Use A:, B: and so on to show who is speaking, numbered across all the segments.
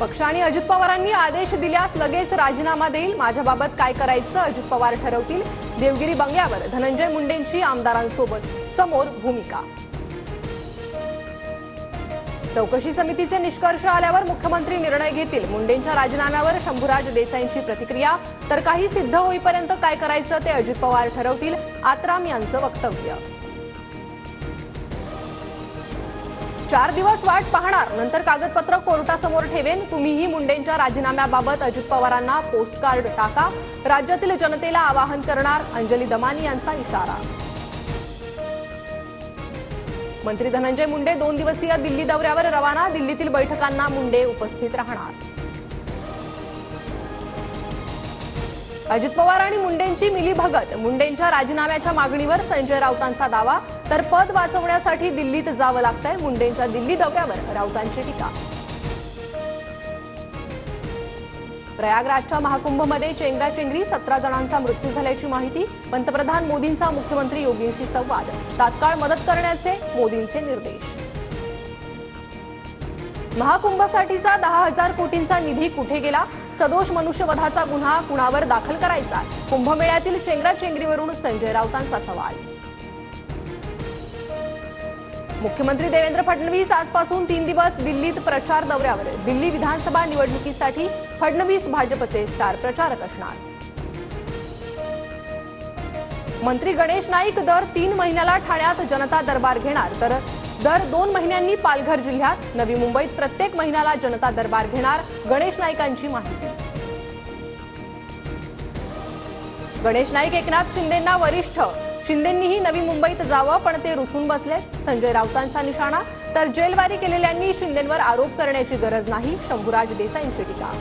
A: पक्ष आणि अजित पवारांनी आदेश दिल्यास लगेच राजीनामा देईल। माझ्याबाबत काय करायचं अजित पवार ठरवतील। देवगिरी बंगल्यावर धनंजय मुंडेंची आमदारांसोबत समोर भूमिका। चौकशी समितीचे निष्कर्ष आल्यावर मुख्यमंत्री निर्णय घेतील। मुंडेंच्या राजीनाम्यावर शंभूराज देसाईंची प्रतिक्रिया। तर काही सिद्ध होईपर्यंत काय करायचं ते अजित पवार ठरवतील, आत्राम यांचं वक्तव्य। 4 दिवस वाट पाहणार, नंतर कागदपत्र कोर्टासमोर ठेवेन। तुम्हीही मुंडेंच्या राजीनाम्याबाबत अजित पवारांना पोस्टकार्ड टाका, राज्यातील जनतेला आवाहन करणार, अंजली दमानी यांचा इशारा। मंत्री धनंजय मुंडे 2 दिवसीय दिल्ली दौऱ्यावर रवाना। दिल्लीतील बैठकांना मुंडे उपस्थित राहणार। अजित पवार आणि मुंडेंची मिलीभगत। मुंडेंच्या राजीनाम्याच्या मागणीवर संजय राऊतांचा दावा। तर पद वाचवण्यासाठी दिल्लीत जावं लागतंय। मुंडेंच्या दिल्ली दौऱ्यावर राऊतांची टीका। प्रयागराजच्या महाकुंभमध्ये चेंगराचेंगरी, 17 जणांचा मृत्यू झाल्याची माहिती। पंतप्रधान मोदींचा मुख्यमंत्री योगींशी संवाद। तात्काळ मदत करण्याचे मोदींचे निर्देश। महाकुंभसाठीचा 10,000 कोटींचा निधी कुठे गेला? सदोष मनुष्यवधाचा गुन्हा कुणावर दाखल करायचा? कुंभमेळ्यातील चेंगराचेंगरीवरून संजय राऊतांचा सवाल। मुख्यमंत्री देवेंद्र फडणवीस आजपासून 3 दिवस दिल्लीत प्रचार दौऱ्यावर। दिल्ली विधानसभा निवडणुकीसाठी फडणवीस भाजपचे स्टार प्रचारक असणार। मंत्री गणेश नाईक दर 3 महिन्याला ठाण्यात जनता दरबार घेणार। तर दर 2 महिन्यांनी पालघर जिल्ह्यात। नवी मुंबईत प्रत्येक महिन्याला जनता दरबार घेणार, गणेश नाईकांची माहिती। गणेश नाईक एकनाथ शिंदेंना वरिष्ठ। शिंदेंनीही नवी मुंबईत जावं पण ते रुसून बसले, संजय राऊतांचा निशाणा। तर जेलवारी केलेल्यांनी शिंदेंवर आरोप करण्याची गरज नाही, शंभूराज देसाईंची टीका।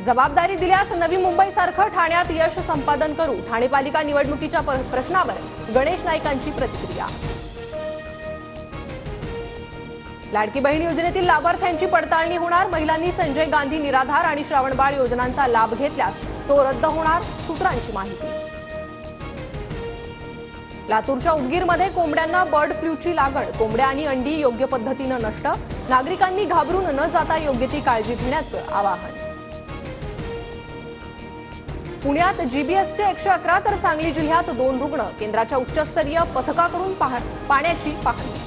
A: जबाबदारी दिल्यास नवी मुंबईसारखं ठाण्यात यश संपादन करू। ठाणे पालिका निवडणुकीच्या प्रश्नावर गणेश नाईकांची प्रतिक्रिया। लाडकी बहीण योजनेतील लाभार्थ्यांची पडताळणी होणार। महिलांनी संजय गांधी निराधार आणि श्रावणबाळ योजनांचा लाभ घेतल्यास तो रद्द होणार, सूत्रांची माहिती। लातूरच्या उदगीरमध्ये कोंबड्यांना बर्ड फ्लूची लागण। कोंबड्या आणि अंडी योग्य पद्धतीनं नष्ट। नागरिकांनी घाबरून न जाता योग्य ती काळजी घेण्याचं आवाहन। पुण्यात जीबीएसचे 111 तर सांगली जिल्ह्यात 2 रुग्ण। केंद्राच्या उच्चस्तरीय पथकाकडून पाण्याची पाहणी।